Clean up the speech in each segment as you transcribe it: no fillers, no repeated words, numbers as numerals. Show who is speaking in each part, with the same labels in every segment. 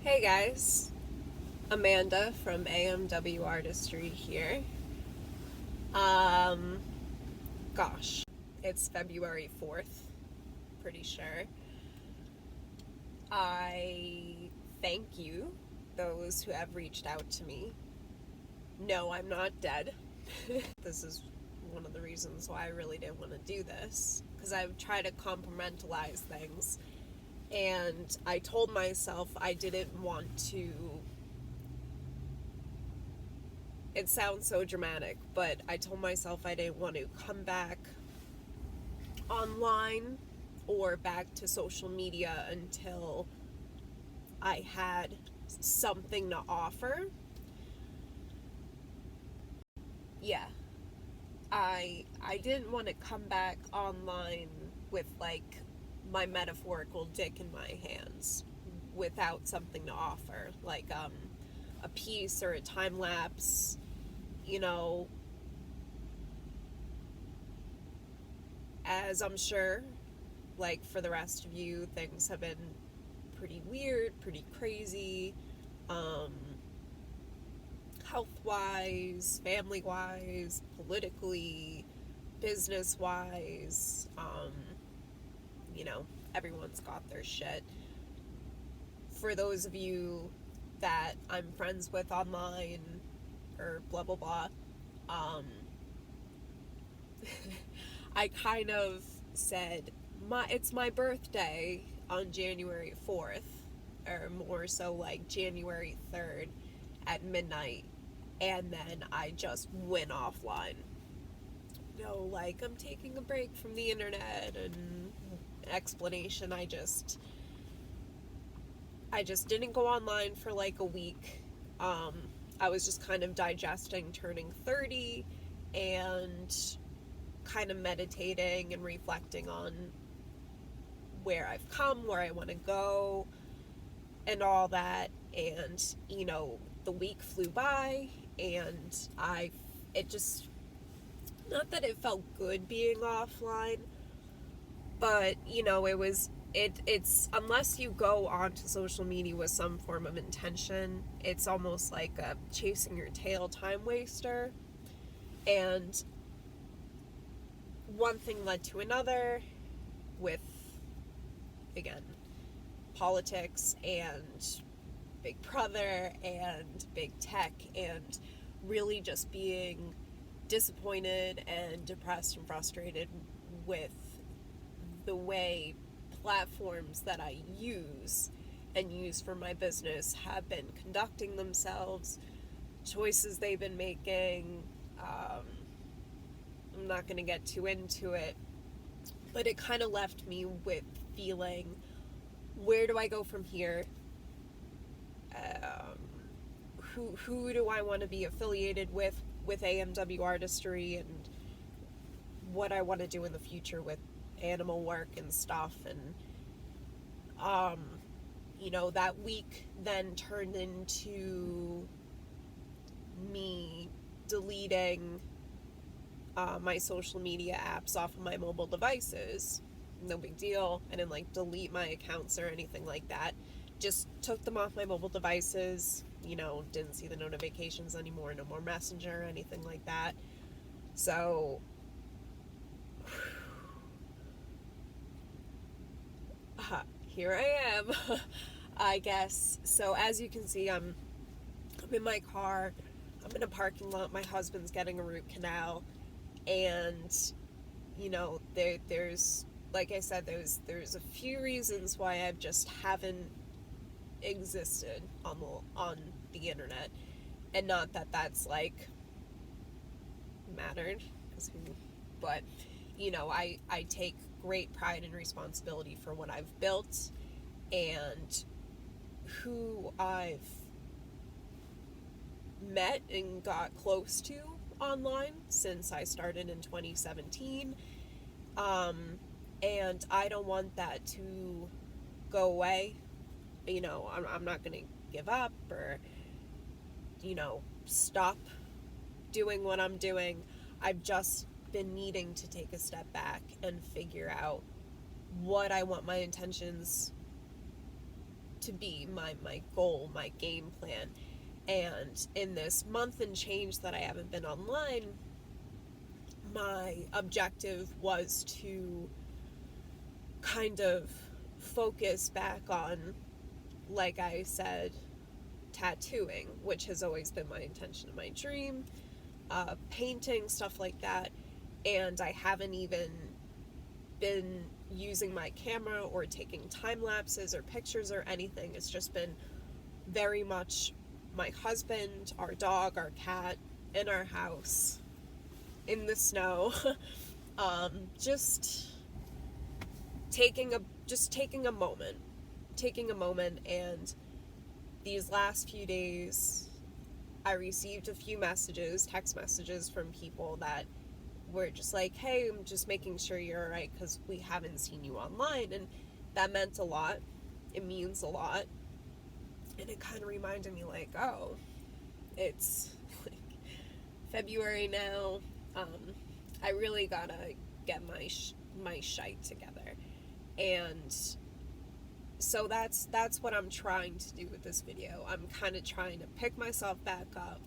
Speaker 1: Hey guys, Amanda from AMWArtistry here. Um, it's February 4th, pretty sure. I thank you, those who have reached out to me. No, I'm not dead. This is one of the reasons why I really didn't want to do this, because I tried to compartmentalize things, and I told myself I didn't want to. It sounds so dramatic, but I told myself I didn't want to come back online or back to social media until I had something to offer. Yeah, I didn't want to come back online with like my metaphorical dick in my hands without something to offer, like a piece or a time lapse, you know, as I'm sure, like for the rest of you, things have been pretty weird, pretty crazy, um, health wise, family wise, politically, business wise. You know, everyone's got their shit. For those of you that I'm friends with online or blah blah blah, um, I kind of said it's my birthday on January 4th, or more so like January 3rd at midnight, and then I just went offline. Like I'm taking a break from the internet and explanation. I just didn't go online for like a week. Um, I was just kind of digesting turning 30 and kind of meditating and reflecting on where I've come, where I want to go, and all that. And, the week flew by, and it just, not that it felt good being offline, but, it's, unless you go onto social media with some form of intention, it's almost like a chasing your tail time waster. And one thing led to another with, again, politics and Big Brother and big tech, and really just being disappointed and depressed and frustrated with the way platforms that I use and use for my business have been conducting themselves, choices they've been making. I'm not going to get too into it, but it kind of left me with feeling, where do I go from here? Who do I want to be affiliated with AMWArtistry, and what I want to do in the future with animal work and stuff. And that week then turned into me deleting my social media apps off of my mobile devices. No big deal. I didn't like delete my accounts or anything like that. Just took them off my mobile devices. Didn't see the notifications anymore. No more Messenger or anything like that. So here I am. I guess. So as you can see, I'm in my car. I'm in a parking lot. My husband's getting a root canal, and there's, like I said, there's a few reasons why I just haven't existed on the internet, and not that that's like mattered, but I take great pride and responsibility for what I've built and who I've met and got close to online since I started in 2017. And I don't want that to go away. I'm not going to give up or, stop doing what I'm doing. I've just been needing to take a step back and figure out what I want my intentions to be, my goal, my game plan. And in this month and change that I haven't been online, my objective was to kind of focus back on, like I said, tattooing, which has always been my intention and my dream, painting, stuff like that. And I haven't even been using my camera or taking time lapses or pictures or anything. It's just been very much my husband, our dog, our cat, in our house, in the snow, just taking a moment. And these last few days I received a few text messages from people that were just like, hey, I'm just making sure you're alright because we haven't seen you online. And that meant a lot. It means a lot. And it kind of reminded me, like, oh, it's like February now. I really gotta get my shite together. And so that's what I'm trying to do with this video. I'm kind of trying to pick myself back up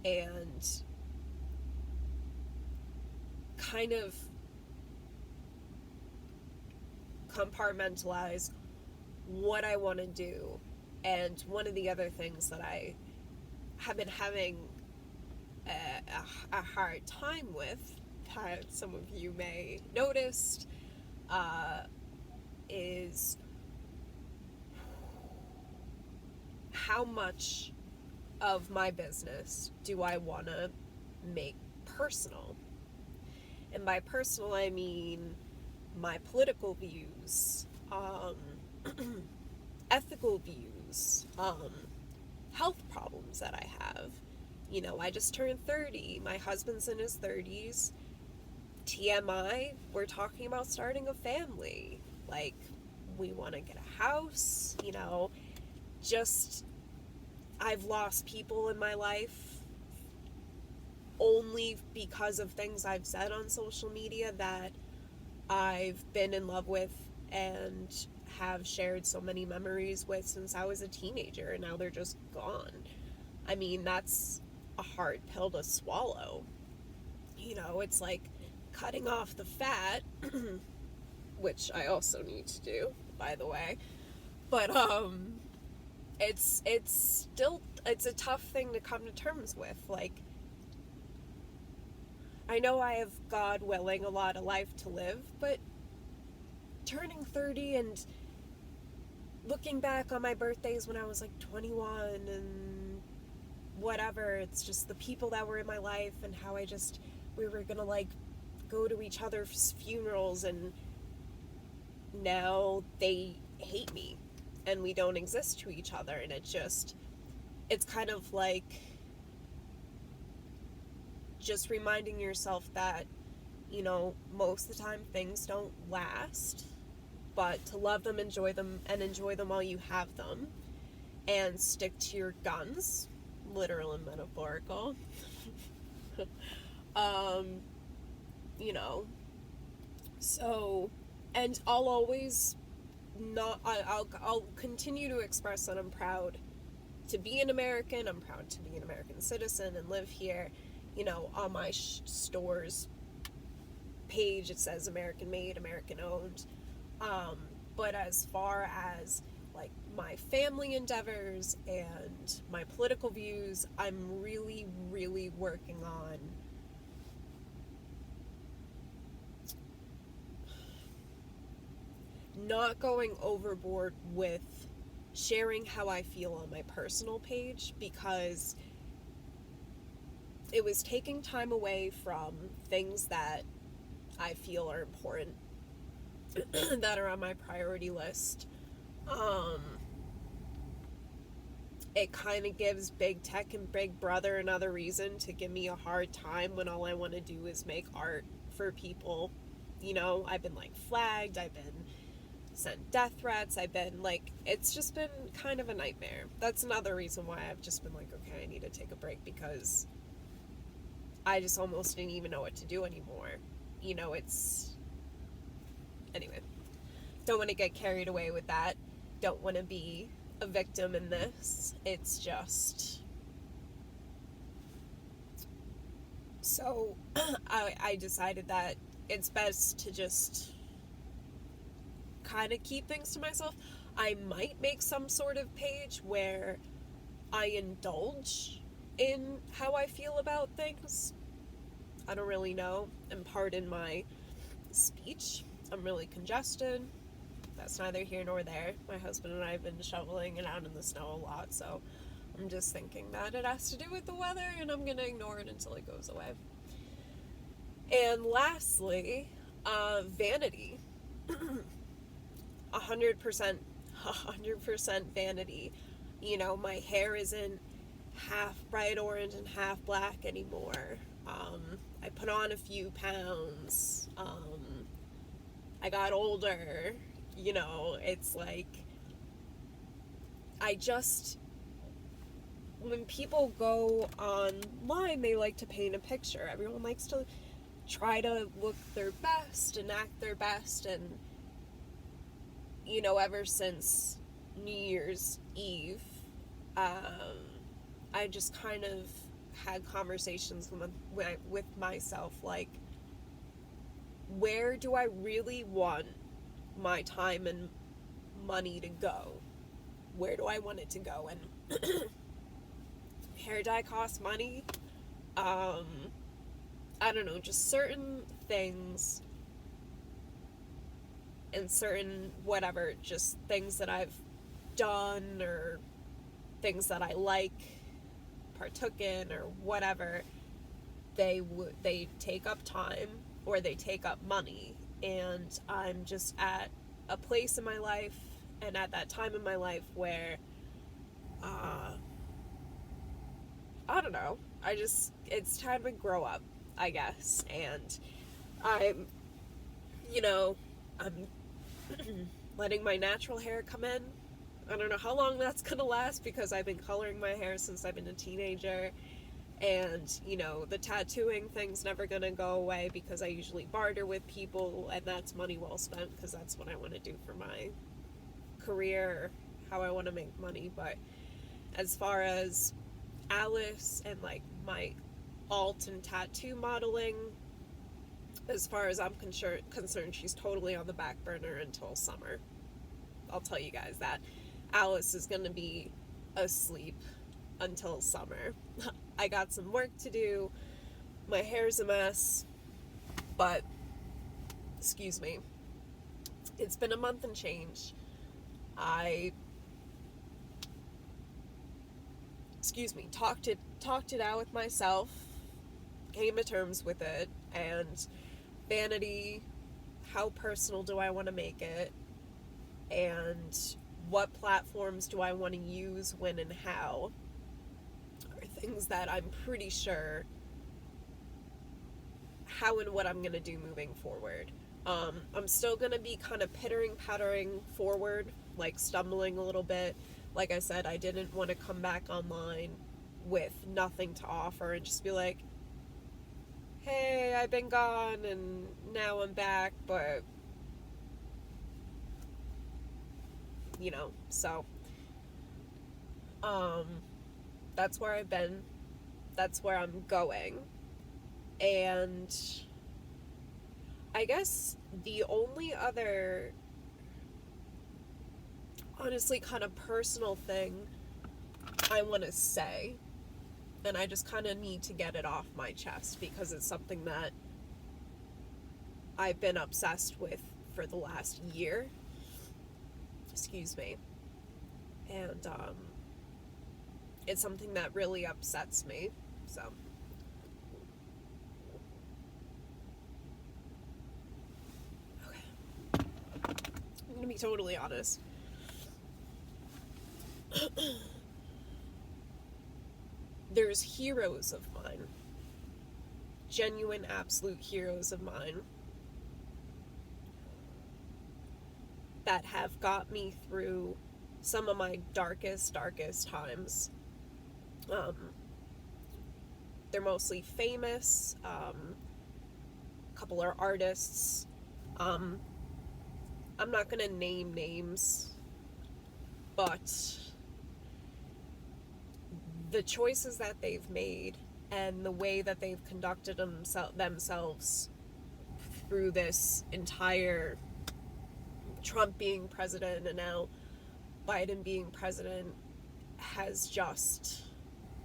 Speaker 1: and kind of compartmentalize what I want to do. And one of the other things that I have been having a hard time with, that some of you may noticed, is how much of my business do I want to make personal? And by personal, I mean my political views, ethical views, health problems that I have. You know, I just turned 30. My husband's in his 30s. TMI, we're talking about starting a family. Like, we want to get a house, you know. Just, I've lost people in my life only because of things I've said on social media that I've been in love with and have shared so many memories with since I was a teenager, and now they're just gone. I mean, that's a hard pill to swallow. You know, it's like cutting off the fat, which I also need to do, by the way. But it's a tough thing to come to terms with. Like, I know I have, God willing, a lot of life to live, but turning 30 and looking back on my birthdays when I was like 21 and whatever, it's just the people that were in my life and how we were gonna like go to each other's funerals, and now they hate me and we don't exist to each other. And it's kind of like just reminding yourself that, you know, most of the time things don't last, but to love them, enjoy them while you have them, and stick to your guns, literal and metaphorical. You know, so, and I'll continue to express that I'm proud to be an American, I'm proud to be an American citizen and live here. You know, on my store's page it says American made, American owned. But as far as like my family endeavors and my political views, I'm really, really working on not going overboard with sharing how I feel on my personal page, because it was taking time away from things that I feel are important that are on my priority list. It kind of gives big tech and big brother another reason to give me a hard time when all I want to do is make art for people. You know, I've been like flagged, I've been sent death threats, I've been like, it's just been kind of a nightmare. That's another reason why I've just been like, okay, I need to take a break, because I just almost didn't even know what to do anymore. You know, anyway, don't want to get carried away with that. don't want to be a victim in this. It's just... So I decided that it's best to just kind of keep things to myself. I might make some sort of page where I indulge in how I feel about things. I don't really know. And pardon my speech. I'm really congested. That's neither here nor there. My husband and I have been shoveling it out in the snow a lot, so I'm just thinking that it has to do with the weather, and I'm gonna ignore it until it goes away. And lastly, vanity. 100% vanity. You know, my hair isn't half bright orange and half black anymore. I put on a few pounds. I got older. You know, it's like, when people go online, they like to paint a picture. Everyone likes to try to look their best and act their best, and, you know, ever since New Year's Eve, I just kind of had conversations with myself, like, where do I really want my time and money to go? Where do I want it to go? And hair dye costs money. I don't know, just certain things and certain whatever, just things that I've done or things that I like, partook in, or whatever, they take up time or they take up money. And I'm just at a place in my life and at that time in my life where I don't know, it's time to grow up, I guess. And I'm letting my natural hair come in. I don't know how long that's gonna last, because I've been coloring my hair since I've been a teenager. And, you know, the tattooing thing's never gonna go away, because I usually barter with people, and that's money well spent, because that's what I want to do for my career, how I want to make money. But as far as Alice and, like, my alt and tattoo modeling, as far as I'm concerned, she's totally on the back burner until summer. I'll tell you guys that. Alice is going to be asleep until summer. I got some work to do. My hair's a mess. But, excuse me, it's been a month and change. I talked it out with myself, came to terms with it, and vanity, how personal do I want to make it, and what platforms do I want to use, when and how, are things that I'm pretty sure how and what I'm going to do moving forward. I'm still going to be kind of pittering-pattering forward, like stumbling a little bit. Like I said, I didn't want to come back online with nothing to offer and just be like, hey, I've been gone and now I'm back, but, you know, so, that's where I've been, that's where I'm going, and I guess the only other, honestly, kind of personal thing I want to say, and I just kind of need to get it off my chest, because it's something that I've been obsessed with for the last year. Excuse me. And, it's something that really upsets me, so. Okay. I'm gonna be totally honest. There's heroes of mine, genuine, absolute heroes of mine, that have got me through some of my darkest times. They're mostly famous. A couple are artists. I'm not gonna name names, But the choices that they've made and the way that they've conducted themselves through this entire Trump being president and now Biden being president has just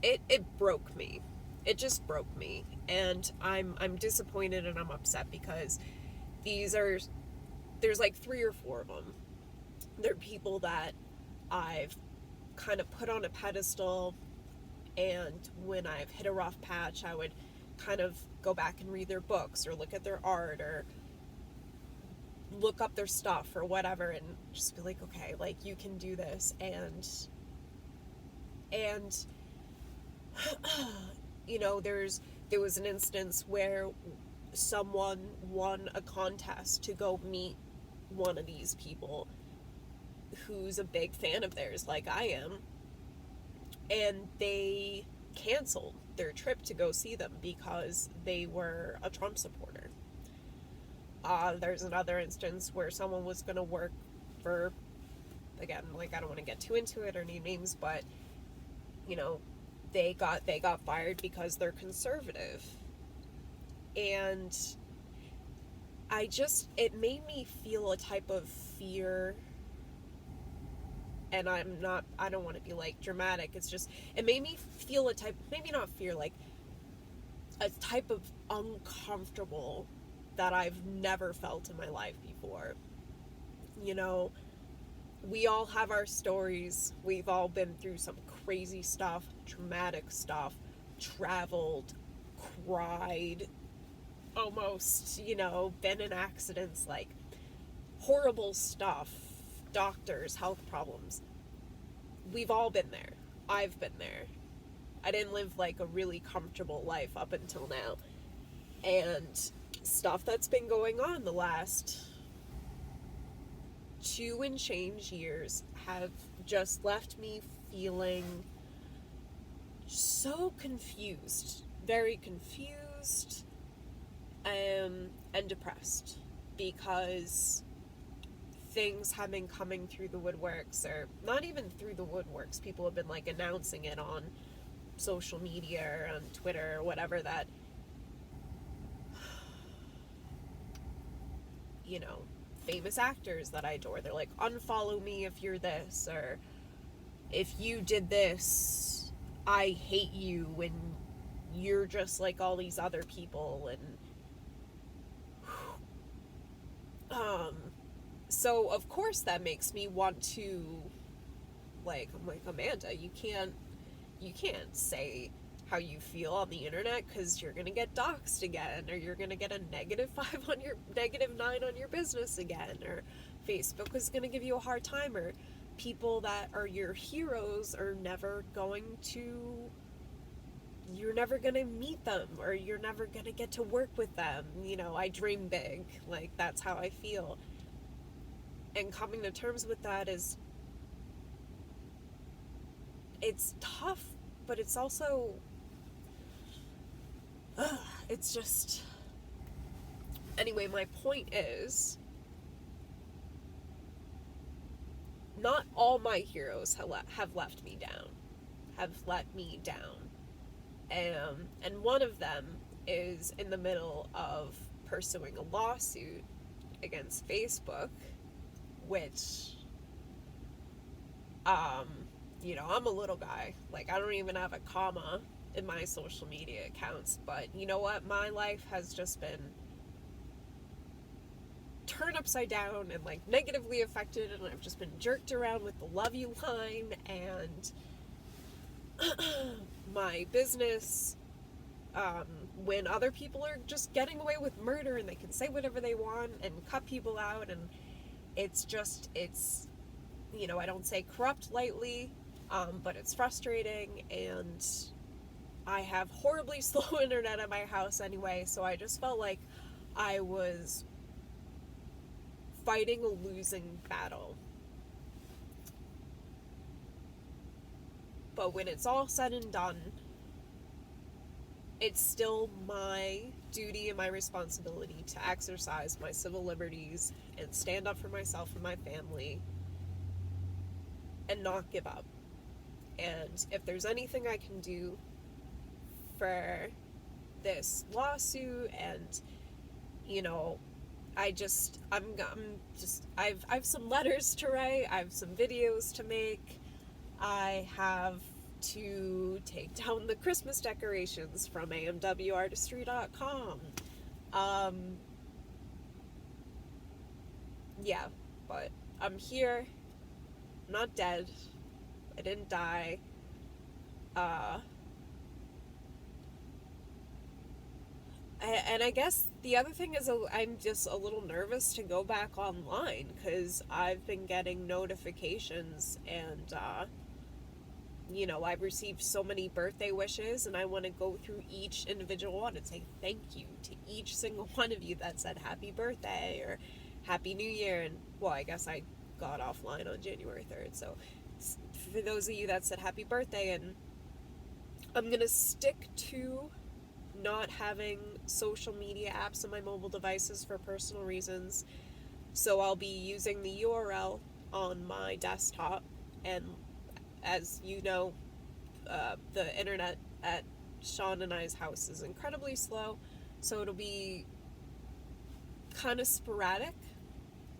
Speaker 1: it broke me. It just broke me, and I'm disappointed and I'm upset because there's like 3 or 4 of them. They're people that I've kind of put on a pedestal, and when I've hit a rough patch, I would kind of go back and read their books or look at their art or look up their stuff or whatever and just be like, okay, like, you can do this. And you know, there was an instance where someone won a contest to go meet one of these people who's a big fan of theirs, like I am, and they canceled their trip to go see them because they were a Trump supporter. There's another instance where someone was going to work for, again, like, I don't want to get too into it or name names, but, you know, they got fired because they're conservative. And it made me feel a type of fear, and I don't want to be, like, dramatic, it's just, it made me feel a type, maybe not fear, like, a type of uncomfortable that I've never felt in my life before. You know, we all have our stories, we've all been through some crazy stuff, traumatic stuff, traveled, cried, almost, you know, been in accidents, like, horrible stuff, doctors, health problems. We've all been there. I've been there. I didn't live, like, a really comfortable life up until now. And stuff that's been going on the last 2 and change years have just left me feeling so confused, very confused, and depressed, because things have been coming through the woodworks, or not even through the woodworks, people have been, like, announcing it on social media or on Twitter or whatever, that, you know, famous actors that I adore, they're like, unfollow me if you're this, or if you did this, I hate you, and you're just like all these other people. And so of course that makes me want to, like, I'm like, Amanda, you can't say how you feel on the internet, because you're gonna get doxxed again, or you're gonna get a -5 on your -9 on your business again, or Facebook is gonna give you a hard time, or people that are your heroes are never going to, you're never gonna meet them, or you're never gonna get to work with them. You know, I dream big, like, that's how I feel. And coming to terms with that is, it's tough, but it's also, it's just, anyway, my point is, not all my heroes have left me down, have let me down. And one of them is in the middle of pursuing a lawsuit against Facebook, which, you know, I'm a little guy. Like, I don't even have a comma in my social media accounts, but you know what? My life has just been turned upside down and, like, negatively affected, and I've just been jerked around with the love you line, and my business, when other people are just getting away with murder and they can say whatever they want and cut people out, and it's just, it's, you know, I don't say corrupt lightly, but it's frustrating, and I have horribly slow internet at my house anyway, so I just felt like I was fighting a losing battle. But when it's all said and done, it's still my duty and my responsibility to exercise my civil liberties and stand up for myself and my family and not give up. And if there's anything I can do for this lawsuit, and you know, I've some letters to write, I have some videos to make, I have to take down the Christmas decorations from AMWArtistry.com. Yeah, but I'm here. I'm not dead. I didn't die. And I guess the other thing is I'm just a little nervous to go back online because I've been getting notifications, and I've received so many birthday wishes, and I want to go through each individual one and say thank you to each single one of you that said happy birthday or happy new year. And well, I guess I got offline on January 3rd, so for those of you that said happy birthday, and I'm gonna stick to not having social media apps on my mobile devices for personal reasons. So I'll be using the URL on my desktop, and as you know, the internet at Sean and I's house is incredibly slow, so it'll be kind of sporadic,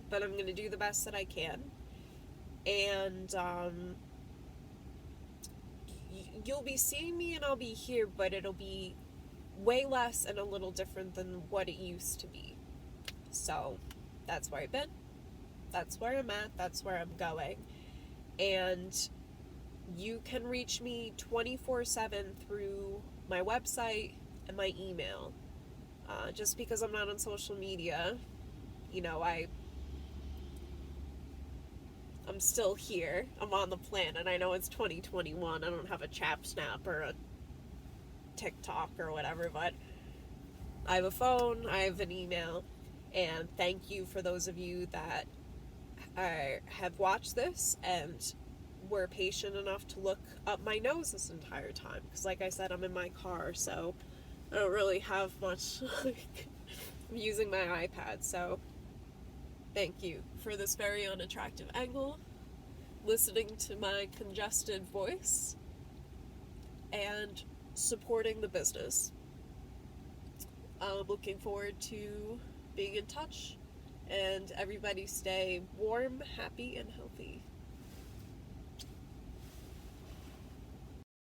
Speaker 1: but I'm going to do the best that I can. And you'll be seeing me and I'll be here, but it'll be way less and a little different than what it used to be. So that's where I've been, that's where I'm at, that's where I'm going. And you can reach me 24/7 through my website and my email. Just because I'm not on social media, I'm still here. I'm on the planet. I know it's 2021. I don't have a Chap Snap or a TikTok or whatever, but I have a phone, I have an email, and thank you for those of you that have watched this and were patient enough to look up my nose this entire time, because like I said, I'm in my car, so I don't really have much. I'm using my iPad, so thank you for this very unattractive angle, listening to my congested voice, and supporting the business. I'm looking forward to being in touch, and everybody stay warm, happy, and healthy.